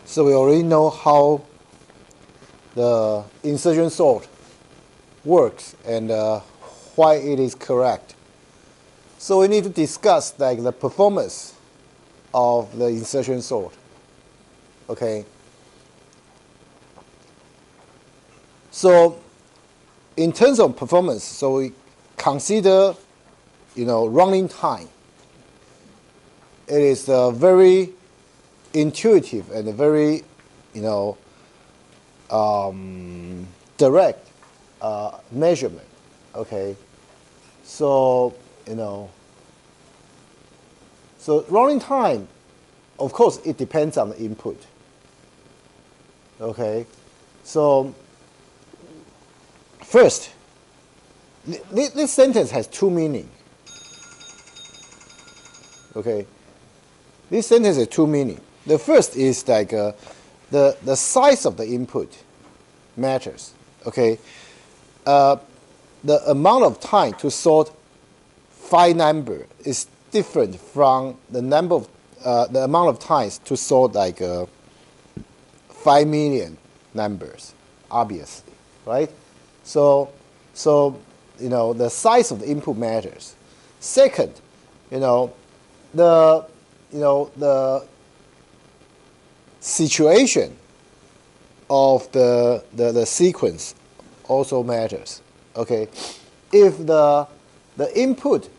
So we already know how the insertion sort works and why it is correct. So we need to discuss like the performance of the insertion sort. Okay. So in terms of performance, so we consider, running time. It is a very intuitive and a very, direct measurement. Okay. So, so running time, of course, it depends on the input. Okay. So first, this sentence has two meanings. Okay. This sentence has two meanings. The first is like the size of the input matters. Okay. The amount of time to sort 5 number is different from the number of the amount of times to sort like 5 million numbers, obviously, right? So the size of the input matters. Second, the situation of the sequence also matters. Okay, if the input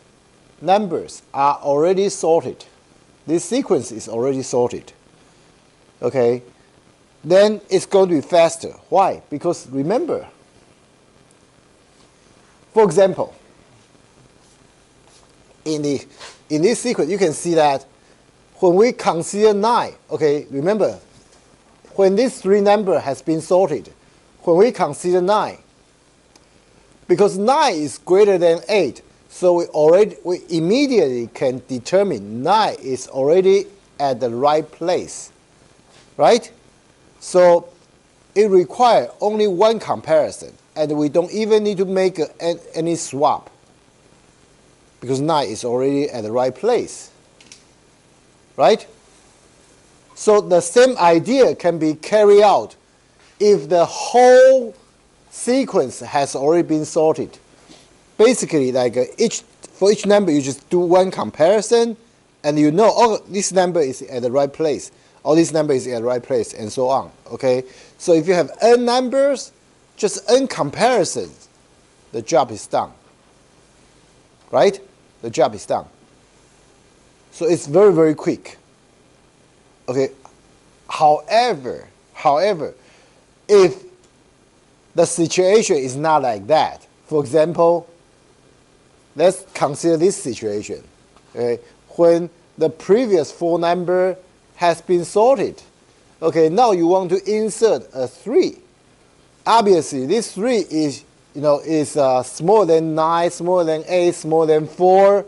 numbers are already sorted, this sequence is already sorted. Okay, then it's going to be faster. Why? Because remember, for example, in this sequence, you can see that when we consider 9, okay, remember, when this 3 number has been sorted, when we consider 9, because 9 is greater than 8, so we immediately can determine 9 is already at the right place, right? So it requires only one comparison, and we don't even need to make any swap, because 9 is already at the right place, right? So the same idea can be carried out if the whole sequence has already been sorted. Basically, like for each number, you just do one comparison, and oh, this number is at the right place, or this number is at the right place, and so on. Okay. So if you have n numbers, just n comparisons, the job is done. Right? The job is done. So it's very, very quick. Okay. However, if the situation is not like that, for example, let's consider this situation. Okay, when the previous 4 number has been sorted, okay, now you want to insert a 3. Obviously, this 3 is smaller than 9, smaller than 8, smaller than 4.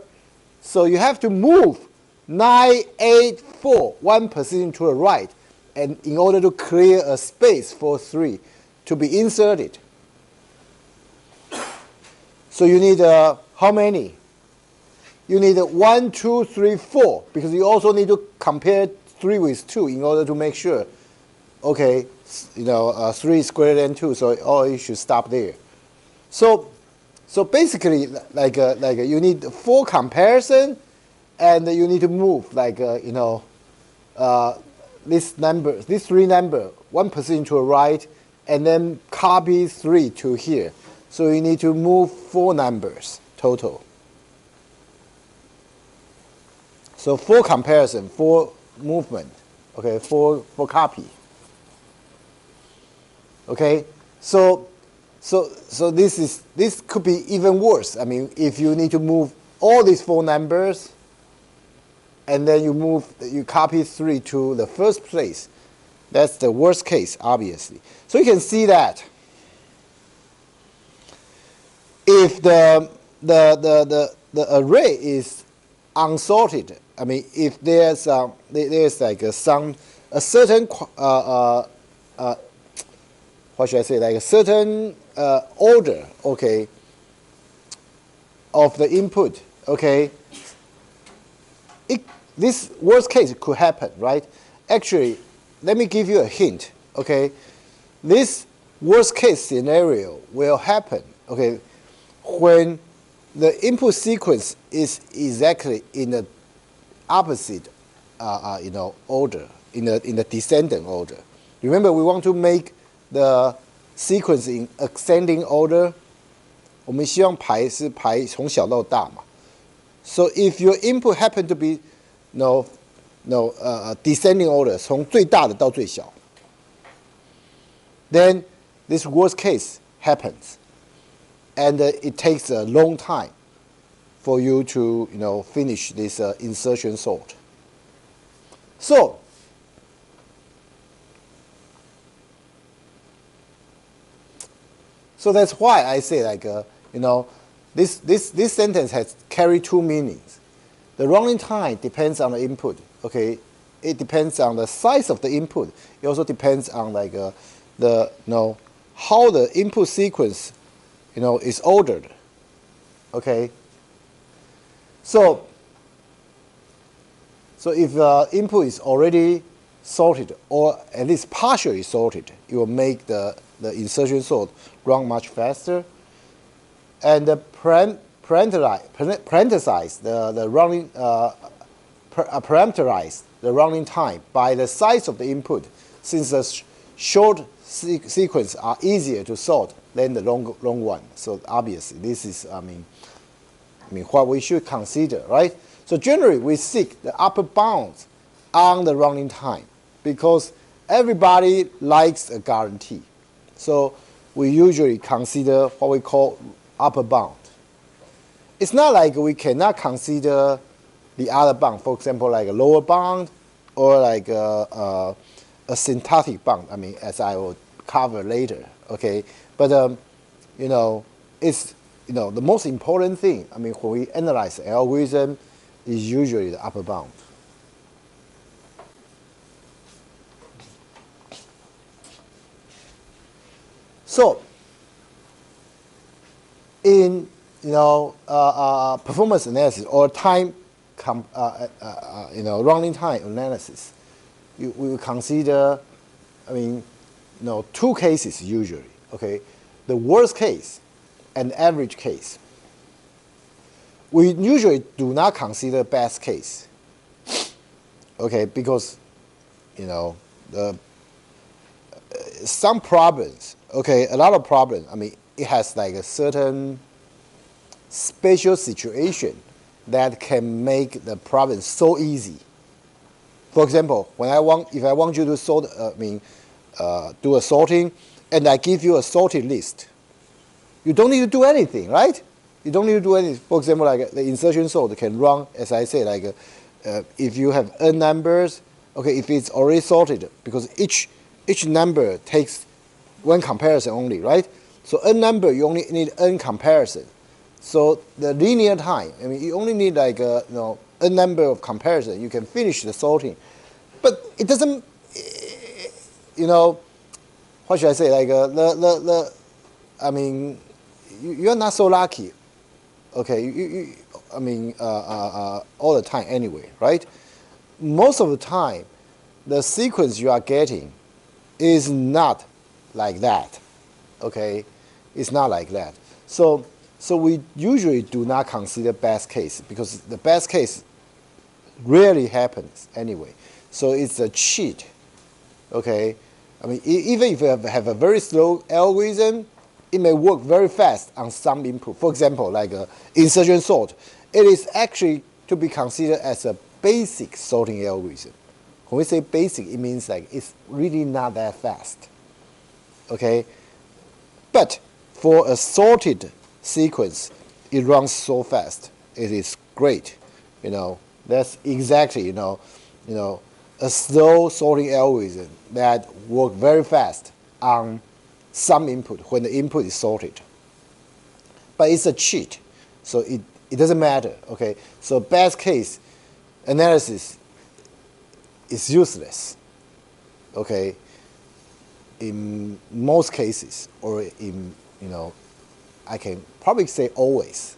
So you have to move 9, 8, 4, 1 position to the right, and in order to clear a space for 3 to be inserted. So you need how many? You need 1, 2, 3, 4, because you also need to compare 3 with 2 in order to make sure, okay, 3 is greater than 2, so you should stop there. So basically, like you need 4 comparison, and you need to move this 3 number 1 position to the right, and then copy 3 to here. So you need to move 4 numbers total. So 4 comparison, 4 movement, okay, 4 copy. Okay, so this could be even worse. I mean, if you need to move all these 4 numbers, and then you copy 3 to the first place, that's the worst case, obviously. So you can see that if the array is unsorted, I mean, if there's like a certain what should I say, like a certain order, okay, of the input, okay, this worst case could happen, right? Actually, let me give you a hint, okay? This worst case scenario will happen, okay, when the input sequence is exactly in the opposite, order, in the descending order. Remember, we want to make the sequence in ascending order. 我们希望排是排从小到大嘛。So if your input happen to be descending order, 从最大的到最小 then this worst case happens, and it takes a long time for you to finish this insertion sort. So that's why I say this sentence has carry two meanings. The running time depends on the input. Okay, it depends on the size of the input. It also depends on how the input sequence is ordered. Okay. So if the input is already sorted, or at least partially sorted, it will make the insertion sort run much faster. And parameterize the running parameterize the running time by the size of the input, since the short sequence are easier to sort than the long one. So obviously, this is what we should consider, right? So generally, we seek the upper bounds on the running time because everybody likes a guarantee. So we usually consider what we call upper bound. It's not like we cannot consider the other bound, for example, like a lower bound or like a syntactic bound. As I will cover later. Okay, but it's the most important thing. When we analyze the algorithm, is usually the upper bound. So in performance analysis or time running time analysis, we will consider two cases usually. Okay, the worst case and average case. We usually do not consider best case. Okay, because some problems. Okay, a lot of problems. It has like a certain special situation that can make the problem so easy. For example, if I want you to sort, do a sorting, and I give you a sorted list, you don't need to do anything, right? You don't need to do anything. For example, like the insertion sort can run, as I say, if you have n numbers, okay, if it's already sorted, because each number takes one comparison only, right? So n number, you only need n comparison. So the linear time, you only need n number of comparison. You can finish the sorting, but it doesn't. What should I say? You're not so lucky. Okay, all the time anyway, right? Most of the time, the sequence you are getting is not like that. Okay, it's not like that. So we usually do not consider best case because the best case rarely happens anyway. So it's a cheat. Okay, even if you have a very slow algorithm, it may work very fast on some input. For example, like insertion sort, it is actually to be considered as a basic sorting algorithm. When we say basic, it means like it's really not that fast. Okay, but for a sorted sequence, it runs so fast. It is great. That's exactly a slow sorting algorithm that works very fast on some input when the input is sorted. But it's a cheat, so it doesn't matter. Okay, so best case analysis is useless. Okay, in most cases, or I can probably say always.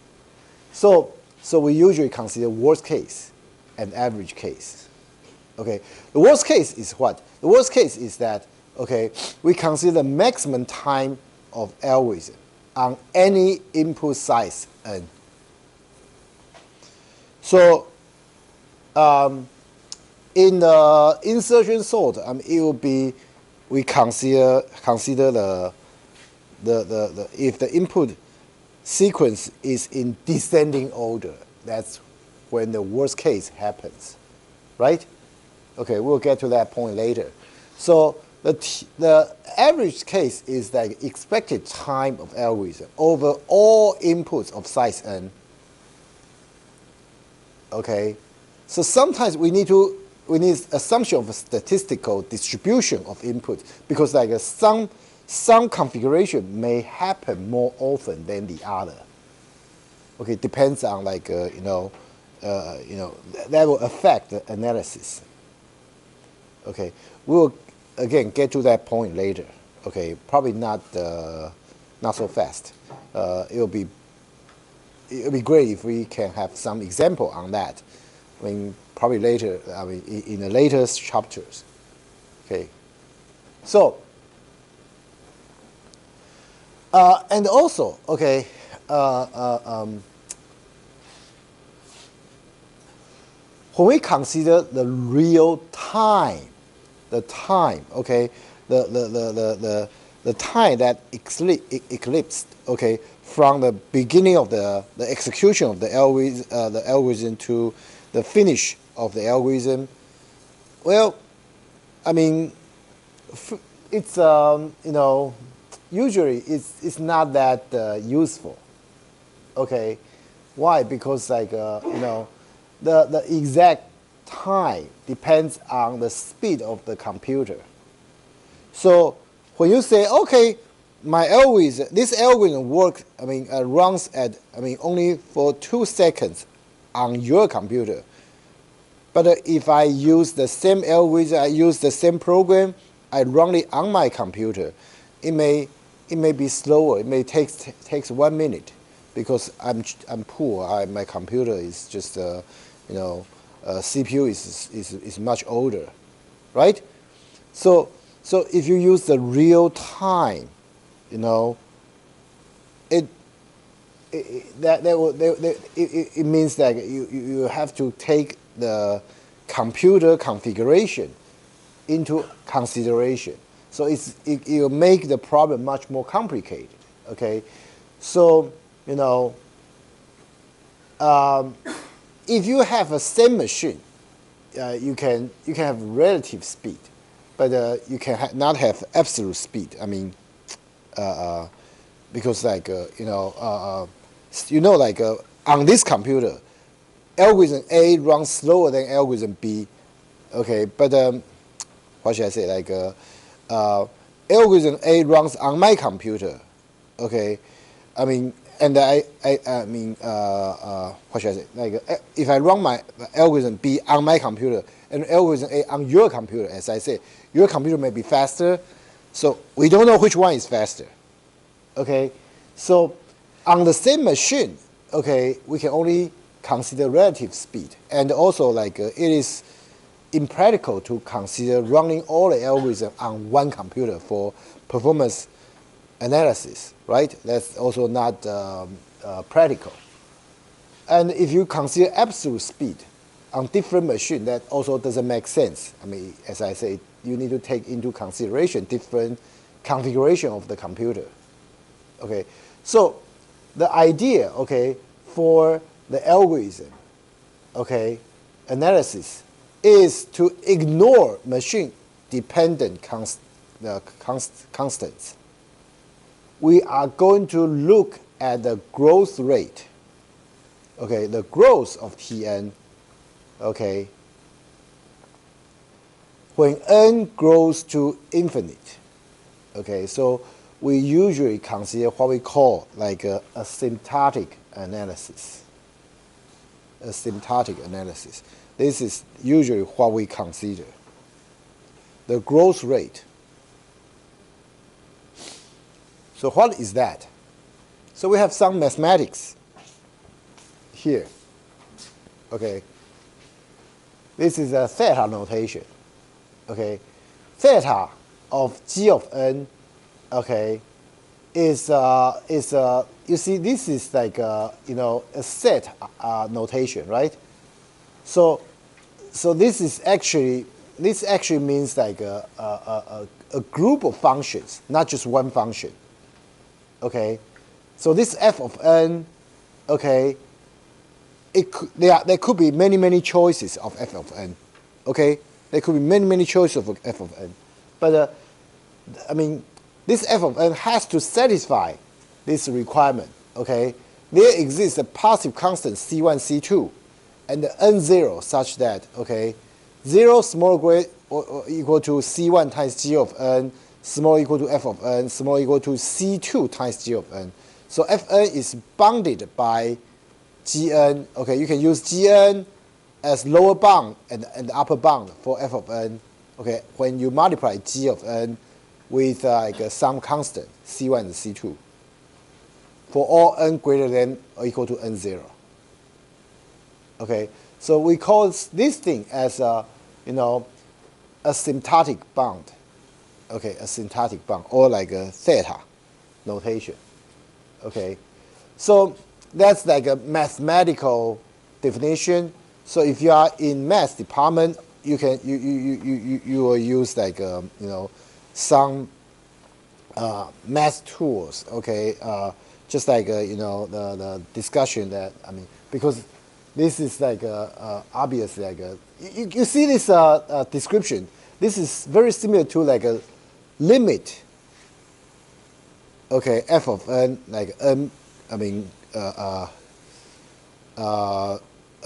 So we usually consider worst case and average case. Okay, the worst case is what? The worst case is that, okay, we consider the maximum time of algorithm on any input size n. So in the insertion sort, it will be, we consider the if the input sequence is in descending order, that's when the worst case happens, right? Okay, we'll get to that point later. So the average case is the expected time of algorithm over all inputs of size n. Okay, so sometimes we need assumption of a statistical distribution of input because like some configuration may happen more often than the other. Okay, depends on like that will affect the analysis. Okay, we'll again get to that point later. Okay, probably not so fast. It'll be great if we can have some example on that. I mean, probably later. I mean, in the later chapters. Okay, so and also okay. When we consider the real time, the time, okay, the time that eclipsed, okay, from the beginning of the execution of the algorithm to the finish of the algorithm, well, I mean, it's usually it's not that useful. Okay, why? Because like the exact time depends on the speed of the computer. So when you say, okay, my algorithm, this algorithm works, runs at, only for 2 seconds on your computer. But if I use the same algorithm, I use the same program, I run it on my computer, it may be slower. It may takes 1 minute because I'm poor. My computer is just CPU is much older, right? So if you use the real time, it means that you have to take the computer configuration into consideration. So it will make the problem much more complicated. Okay, so if you have a same machine, you can have relative speed, but you can not have absolute speed. I mean, because like on this computer, algorithm A runs slower than algorithm B. Okay, but what should I say? Like algorithm A runs on my computer. Okay, I mean. And what should I say? Like, if I run my algorithm B on my computer and algorithm A on your computer, as I said, your computer may be faster, so we don't know which one is faster. Okay, so on the same machine, okay, we can only consider relative speed, and also like it is impractical to consider running all the algorithms on one computer for performance analysis, right? That's also not practical. And if you consider absolute speed on different machines, that also doesn't make sense. I mean, as I say, you need to take into consideration different configuration of the computer. Okay, so the idea, okay, for the algorithm, okay, analysis is to ignore machine-dependent constants. We are going to look at the growth rate, okay, the growth of Tn, okay, when n grows to infinite. Okay, so we usually consider what we call like a asymptotic analysis. Asymptotic analysis. This is usually what we consider. The growth rate. So what is that? So we have some mathematics here. Okay. This is a theta notation. Okay, theta of g of n. Okay, is you see this is like a set notation, right? So this actually means like a group of functions, not just one function. Okay, so this f of n, okay, there could be many choices of f of n. Okay, there could be many choices of f of n, but I mean, this f of n has to satisfy this requirement. Okay, there exists a positive constant c1, c2, and the n0 such that 0 small greater or equal to c1 times g of n, small equal to f of n, small equal to c2 times g of n. So fn is bounded by gn. Okay, you can use gn as lower bound and upper bound for f of n. Okay, when you multiply g of n with some constant c1 and c2 for all n greater than or equal to n0. Okay, so we call this thing as a asymptotic bound. Okay, asymptotic bound, or like a theta notation. Okay, so that's like a mathematical definition. So if you are in math department, you will use like some math tools. Okay, just like the discussion that because this is like obviously like you see this description. This is very similar to like a limit. Okay, f of n like n.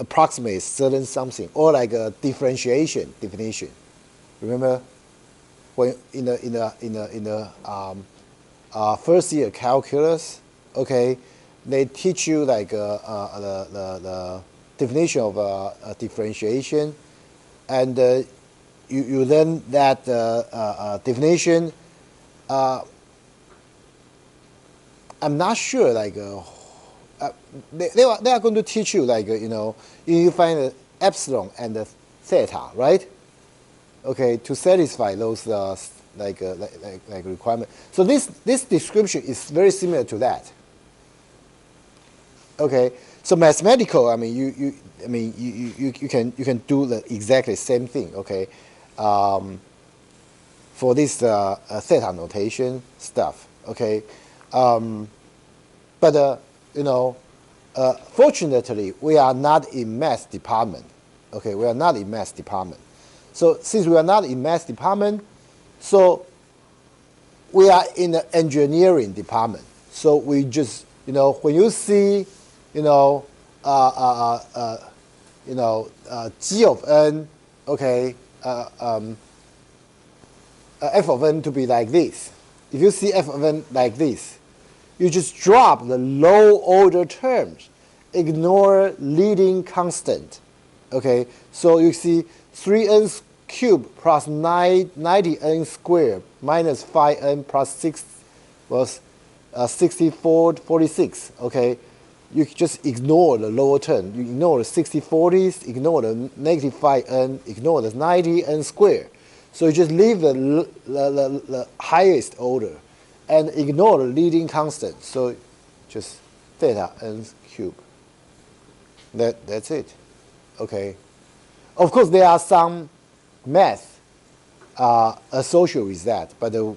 Approximates certain something, or like a differentiation definition. Remember when in the first year calculus, okay, they teach you like the definition of a differentiation, and you learn that definition. I'm not sure like they are going to teach you like you find the epsilon and the theta, right? Okay, to satisfy those like requirement. So this description is very similar to that. Okay, so mathematical. You can do the exactly same thing. Okay, for this theta notation stuff. Okay, but fortunately, we are not in math department. Okay, we are not in math department. So since we are not in math department, so we are in the engineering department. So we just when you see g of n, okay, f of n to be like this. If you see f of n like this, you just drop the low order terms, ignore leading constant. Okay, so you see 3n cubed plus 90n squared minus 5n plus 6 was 64/46. Okay, you just ignore the lower term. You ignore the 60/40s, ignore the negative 5n, ignore the 90n squared. So you just leave the highest order and ignore the leading constant. So just theta n cubed. That's it. Okay. Of course, there are some math associated with that, but you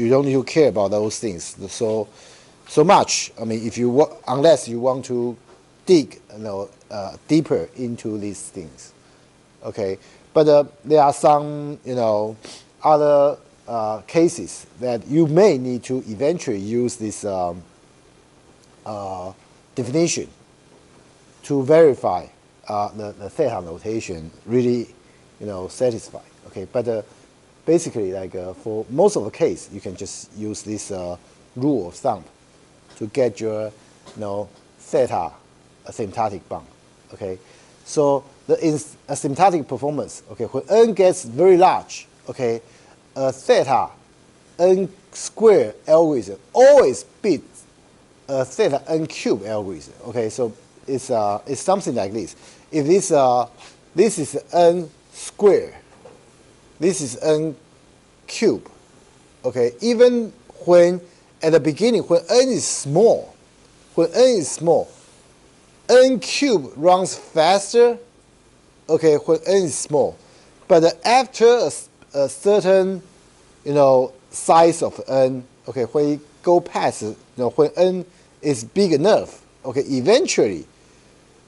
don't need to care about those things so much. If you unless you want to dig deeper into these things. Okay, but there are some other cases that you may need to eventually use this definition to verify the theta notation really satisfied. Okay, but basically for most of the case you can just use this rule of thumb to get your theta asymptotic bound. Okay, so the asymptotic performance. Okay, when n gets very large, okay, theta n squared algorithm always beats theta n cubed algorithm. Okay, so it's something like this. if this is n square, this is n cube, okay, even when at the beginning, when n is small, n cube runs faster, okay, when n is small. But after a certain, size of n, okay, when you go past, when n is big enough, okay, eventually,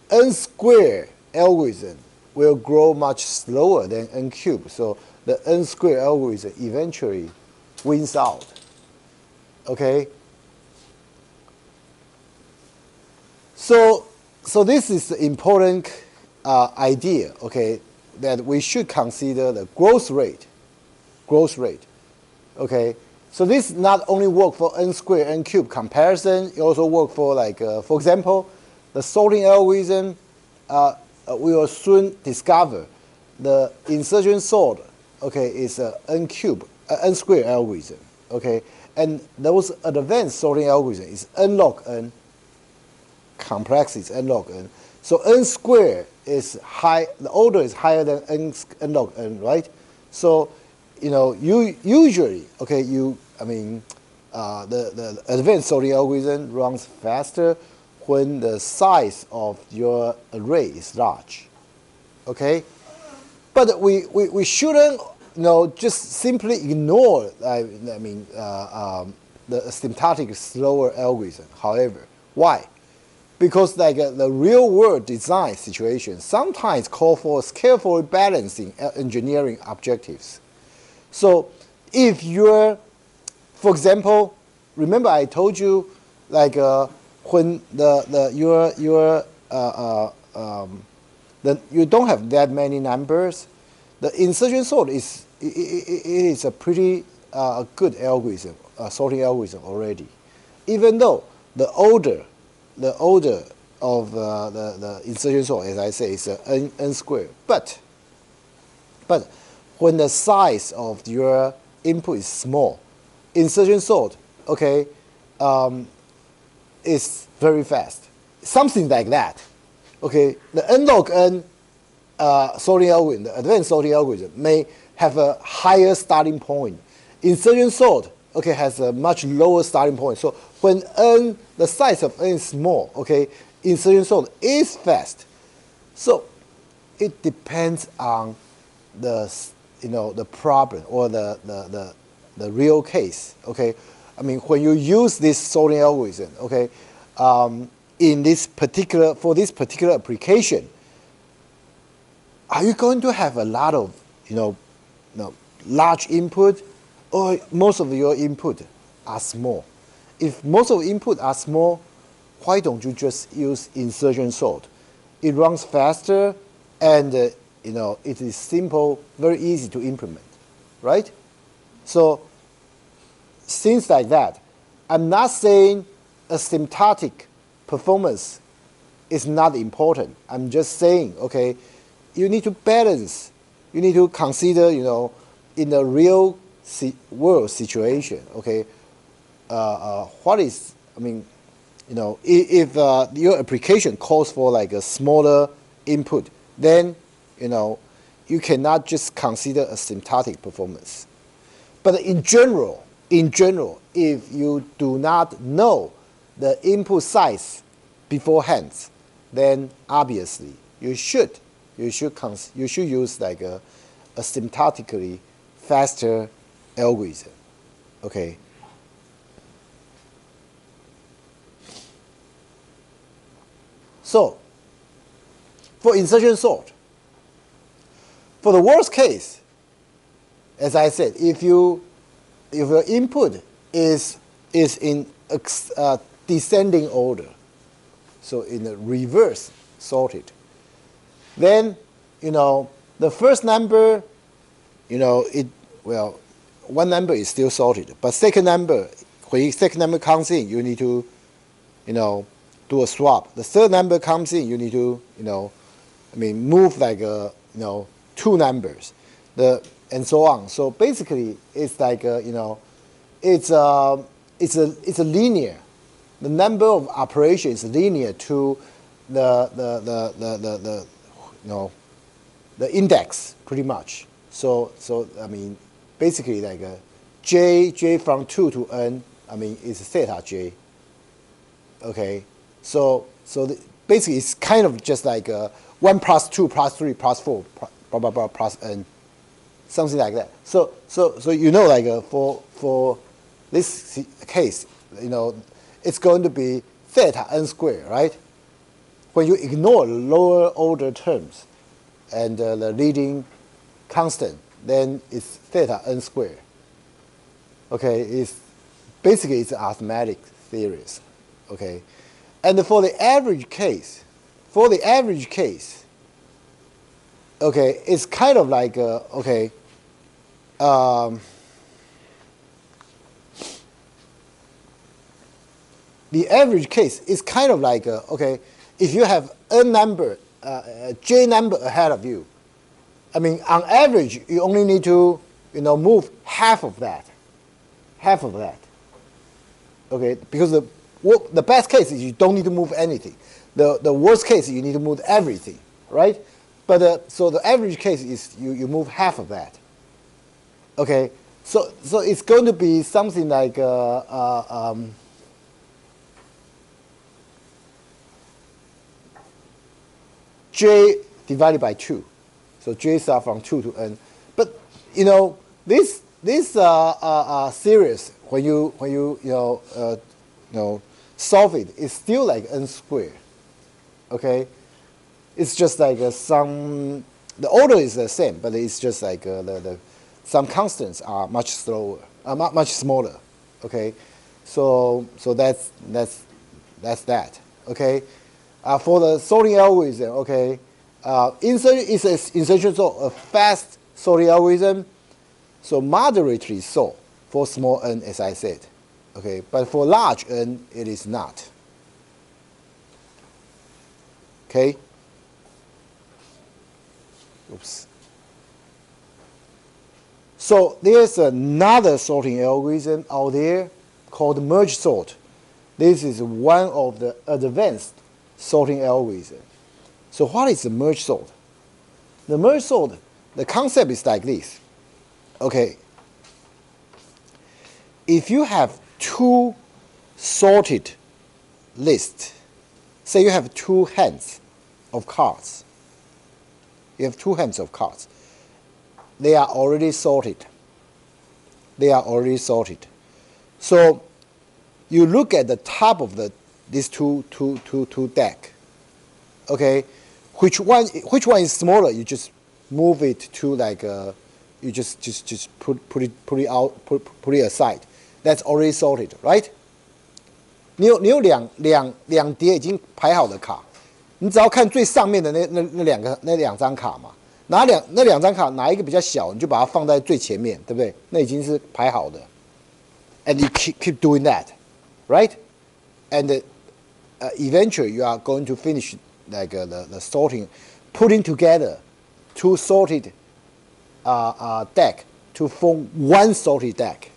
n square algorithm will grow much slower than n cube. So the n square algorithm eventually wins out, okay? So this is the important idea, okay, that we should consider the growth rate, okay? So this not only work for n square, n cube comparison, it also work for for example, the sorting algorithm, we will soon discover the insertion sort, okay, is a n square algorithm, okay? And those advanced sorting algorithm is n log n, complexity is n log n. So n square is high, the order is higher than n log n, right? So, you usually, okay, the advanced sorting algorithm runs faster when the size of your array is large, okay? But we shouldn't, just simply ignore, the asymptotic slower algorithm. However, why? Because the real world design situation sometimes call for carefully balancing engineering objectives. So if you're, for example, remember I told you when you don't have that many numbers, the insertion sort is a pretty good algorithm, sorting algorithm already, even though the order of the insertion sort, as I say, is n squared. But when the size of your input is small, insertion sort, okay, is very fast. Something like that. Okay, the n log n sorting algorithm, the advanced sorting algorithm, may have a higher starting point. Insertion sort, okay, has a much lower starting point. So when the size of n is small, okay, insertion sort is fast. So it depends on the problem or the real case, okay. When you use this sorting algorithm, okay, for this particular application, are you going to have a lot of large input, or most of your input are small? If most of the input are small, why don't you just use insertion sort? It runs faster, and it is simple, very easy to implement, right? So things like that. I'm not saying asymptotic performance is not important. I'm just saying, okay, you need to balance. You need to consider, in the real world situation, okay, what is, if your application calls for a smaller input, then, you cannot just consider asymptotic performance. But in general, if you do not know the input size beforehand, then obviously you should use a asymptotically faster algorithm. Okay. So for insertion sort, for the worst case, as I said, if your input is in descending order, so in a reverse sorted, then the first number, one number is still sorted, but second number, when second number comes in, you need to do a swap. The third number comes in, you need to move two numbers, and so on. So basically, it's it's a linear. The number of operations is linear to the the index pretty much. So I mean, basically like j from 2 to n, I mean, is theta j. Okay, so basically it's kind of just like 1 plus 2 plus 3 plus 4 blah blah blah plus n, something like that. So like for this case, it's going to be theta n squared, right? When you ignore lower order terms and the leading constant, then it's theta n squared. Okay, it's basically it's arithmetic theories. Okay, and for the average case, okay, it's kind of like okay. The average case is kind of like okay, if you have a number, j number ahead of you, I mean, on average, you only need to move half of that. Okay, because the best case is you don't need to move anything. The worst case is you need to move everything, right? But so the average case is you move half of that. Okay, so it's going to be something like j divided by 2. So j start from 2 to n. But this series, when you solve it, it's still like n squared. Okay, it's just like the order is the same, but it's just like some constants are much much smaller. Okay, so that's that. Okay, for the sorting algorithm, okay, insertion sort a fast sorting algorithm, so moderately so for small n, as I said. Okay, but for large n, it is not. Okay. Oops. So there's another sorting algorithm out there called merge sort. This is one of the advanced sorting algorithms. So what is the merge sort? The merge sort, the concept is like this. Okay. If you have two sorted lists, say you have two hands of cards. You have two hands of cards. They are already sorted. So you look at the top of these two deck. Okay, which one is smaller? You just move it to like you just put it aside. That's already sorted, right? 你有两叠已经排好的卡，你只要看最上面的那两张卡嘛。那两张卡哪一个比较小，你就把它放在最前面，对不对？那已经是排好的。And you keep doing that, right? And eventually you are going to finish like the sorting, putting together two sorted deck to form one sorted deck,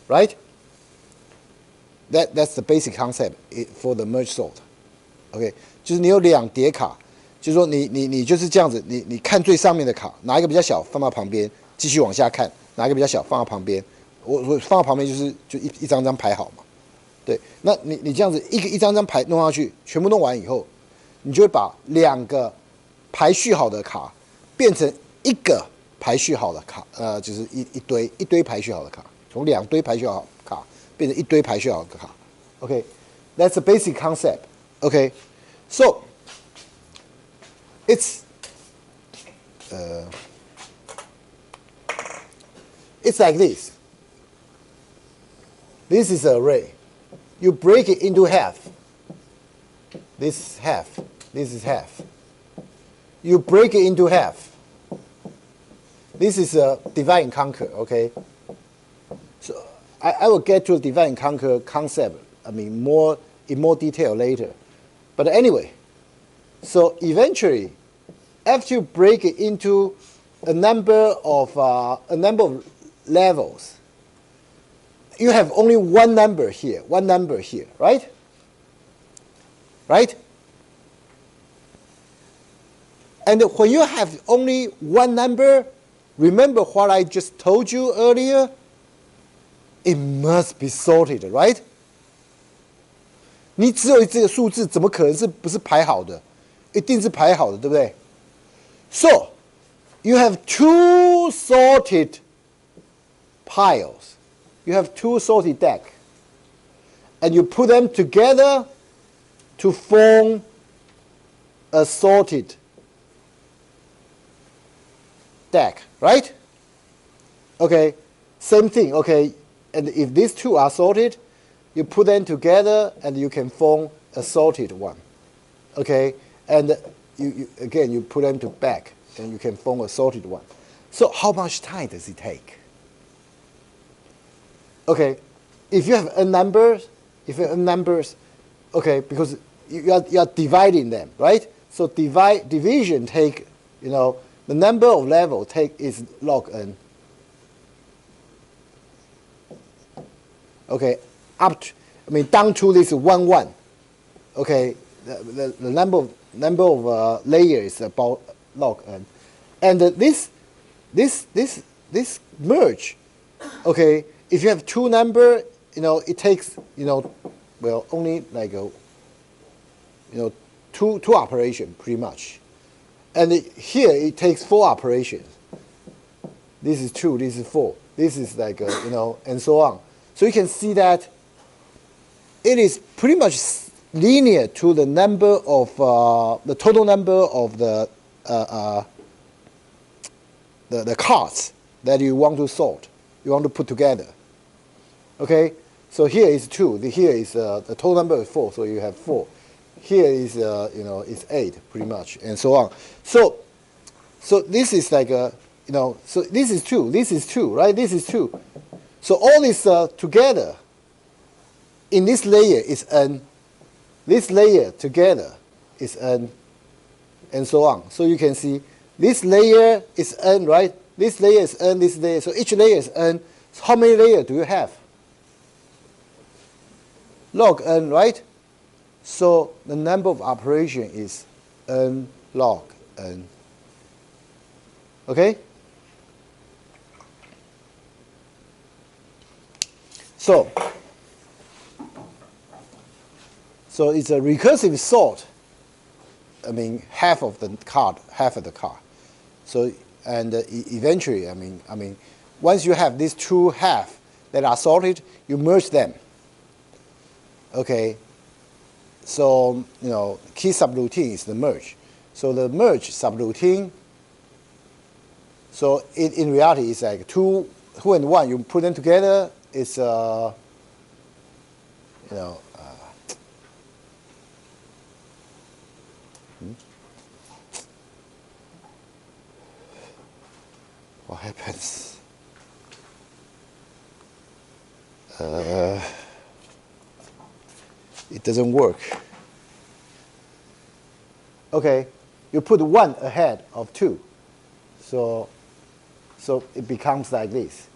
right? That's the basic concept for the merge sort. OK， 就是你有两叠卡。就是说你就是这样子，你看最上面的卡，哪一个比较小放到旁边，继续往下看，哪一个比较小放到旁边，我放到旁边就一张张排好嘛，对，那你这样子一张张排弄上去，全部弄完以后，你就会把两个排序好的卡变成一个排序好的卡，就是一堆排序好的卡，从两堆排序好的卡变成一堆排序好的卡 ，OK，that's the basic concept，OK，so it's like this. This is an array. You break it into half. This is half. This is half. You break it into half. This is a divide and conquer, okay? So I will get to the divide and conquer concept, I mean, in more detail later. But anyway, so eventually, after you break it into a number of levels, you have only one number here, right? Right? And when you have only one number, remember what I just told you earlier? It must be sorted, right? 你只有这个数字，怎么可能是不是排好的？一定是排好的，对不对？ So you have two sorted piles. You have two sorted decks. And you put them together to form a sorted deck, right? Okay, same thing, okay. And if these two are sorted, you put them together and you can form a sorted one. Okay, and again, you put them to back and you can form a sorted one. So how much time does it take? Okay, if you have n numbers, okay, because you are dividing them, right? So division take, the number of level is log n. Okay, down to this 1, 1. Okay, the number of layers is about log n, and this merge. Okay, if you have two number, it takes only like two operation pretty much, and here it takes 4 operations. This is 2, this is 4, this is like and so on. So you can see that it is pretty much linear to the number of the total number of the cards that you want to sort, you want to put together. Okay, so here is 2. Here is the total number is 4, so you have 4. Here is is 8 pretty much, and so on. So this is like so this is 2. This is 2, right? This is 2. So all this together in this layer is n. This layer together is n, and so on. So you can see this layer is n, right? This layer is n, this layer. So each layer is n. So how many layers do you have? Log n, right? So the number of operation is n log n. Okay? So it's a recursive sort. Half of the card. So eventually, once you have these two halves that are sorted, you merge them. Okay. So key subroutine is the merge. So the merge subroutine. So in reality, it's like 2 and 1. You put them together. It's what happens? It doesn't work. Okay, you put 1 ahead of 2, so it becomes like this.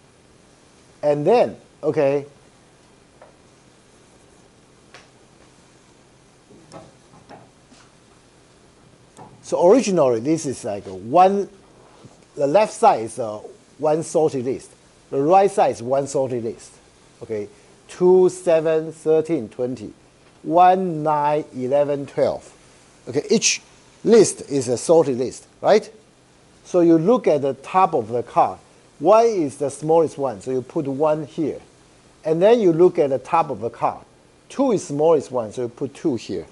And then, okay, so originally this is like the left side is one sorted list, the right side is one sorted list. Okay, 2, 7, 13, 20, 1, 9, 11, 12. Okay, each list is a sorted list, right? So you look at the top of the card. 1 is the smallest one, so you put 1 here. And then you look at the top of the card. 2 is smallest one, so you put 2 here.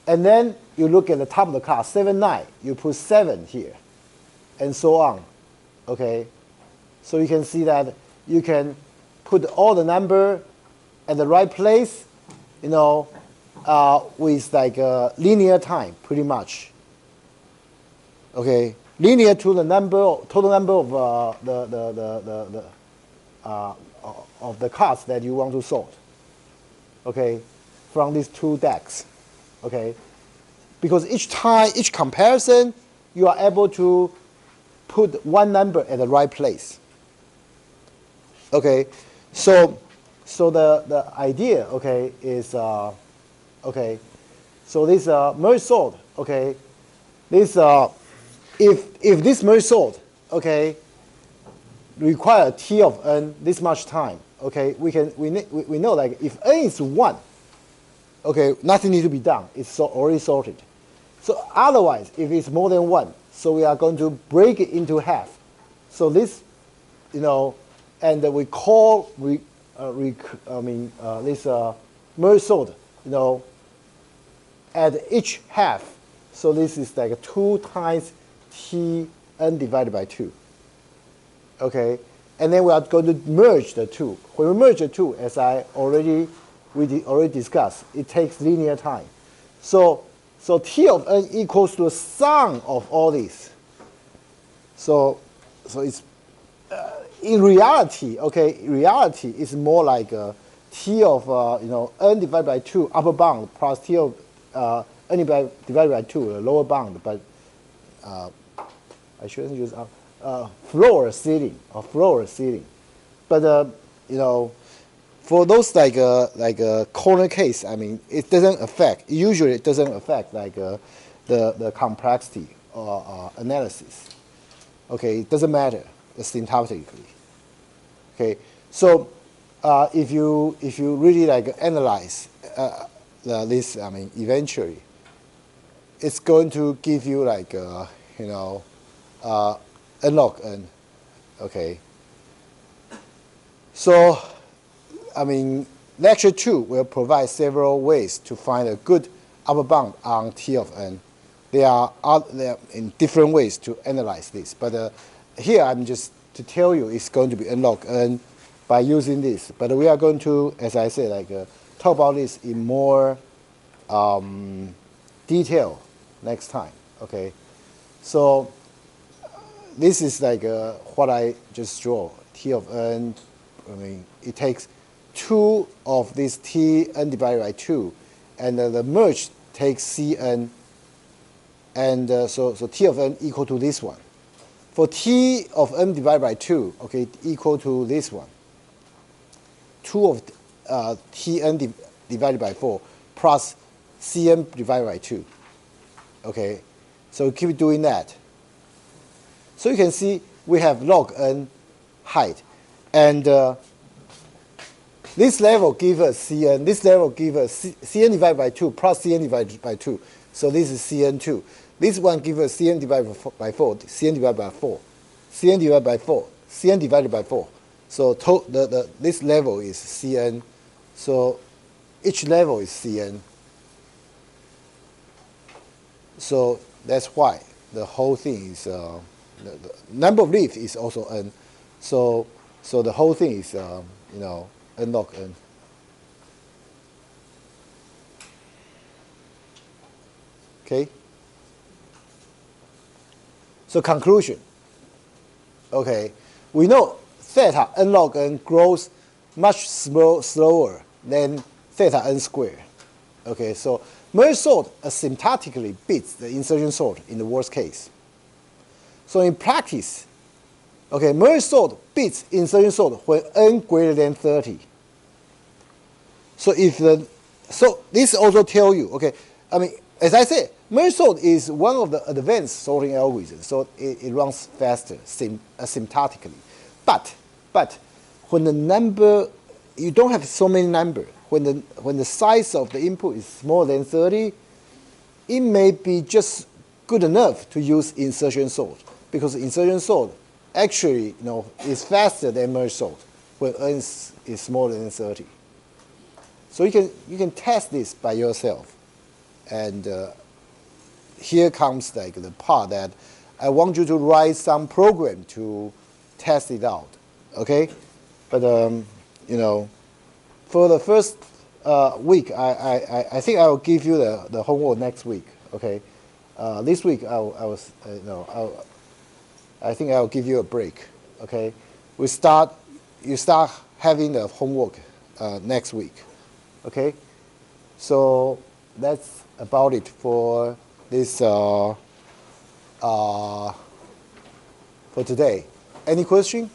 And then you look at the top of the card, 7, 9, you put 7 here, and so on. Okay, so you can see that you can put all the number at the right place, with like a linear time, pretty much. Okay, linear to the total number of the cards that you want to sort. Okay, from these 2 decks. Okay, because each comparison, you are able to put 1 number at the right place. Okay, so the idea, okay, is okay. So this merge sort, okay, this if this merge sort, okay, require T of n this much time, okay, we know like if n is 1, okay, nothing needs to be done. It's already sorted. So otherwise, if it's more than 1, so we are going to break it into half. So this, and we call this merge sort, at each half. So this is like 2 times T n divided by 2. Okay, and then we are going to merge the two. When we merge the two, as we already discussed, it takes linear time. So T of n equals to the sum of all these. So it's in reality, okay, reality is more like T of n divided by 2 upper bound plus T of n divided by 2 lower bound, but I shouldn't use floor ceiling or floor ceiling. But for those like a corner case, I mean, it doesn't affect. Usually, it doesn't affect like the complexity or analysis. Okay, it doesn't matter syntactically. Okay, so if you really like analyze this, I mean, eventually, it's going to give you like n log n. Okay. So, I mean, lecture 2 will provide several ways to find a good upper bound on T of n. There are in different ways to analyze this, but here I'm just to tell you it's going to be n log n by using this. But we are going to, as I said, like talk about this in more detail next time. Okay, so this is like what I just draw. T of n, I mean, it takes 2 of this T n divided by 2, and the merge takes Cn, and so T of n equal to this one. For T of n divided by 2, okay, equal to this one. 2 of Tn divided by 4 plus Cn divided by 2. Okay, so keep doing that. So you can see we have log n height, and this level gives us Cn. This level gives us Cn divided by 2 plus Cn divided by 2. So this is Cn2. This one gives us Cn divided by 4, Cn divided by 4, Cn divided by 4, Cn divided by 4. So this level is Cn. So each level is Cn. So that's why the whole thing is the number of leaves is also n. So the whole thing is n log n. Okay. So conclusion. Okay, we know theta n log n grows much slower than theta n squared. Okay, so merge sort asymptotically beats the insertion sort in the worst case. So in practice, okay, merge sort beats insertion sort when n greater than 30. So this also tell you, okay, I mean, as I said, merge sort is one of the advanced sorting algorithms, so it runs faster asymptotically. But when the number, you don't have so many numbers, when the size of the input is smaller than 30, it may be just good enough to use insertion sort, because insertion sort actually is faster than merge sort when n is smaller than 30. So you can test this by yourself, and here comes like the part that I want you to write some program to test it out. Okay, but for the first week, I think I will give you the homework next week. Okay, this week I think I will give you a break. Okay, you start having the homework next week. Okay, so that's about it for this for today. Any question?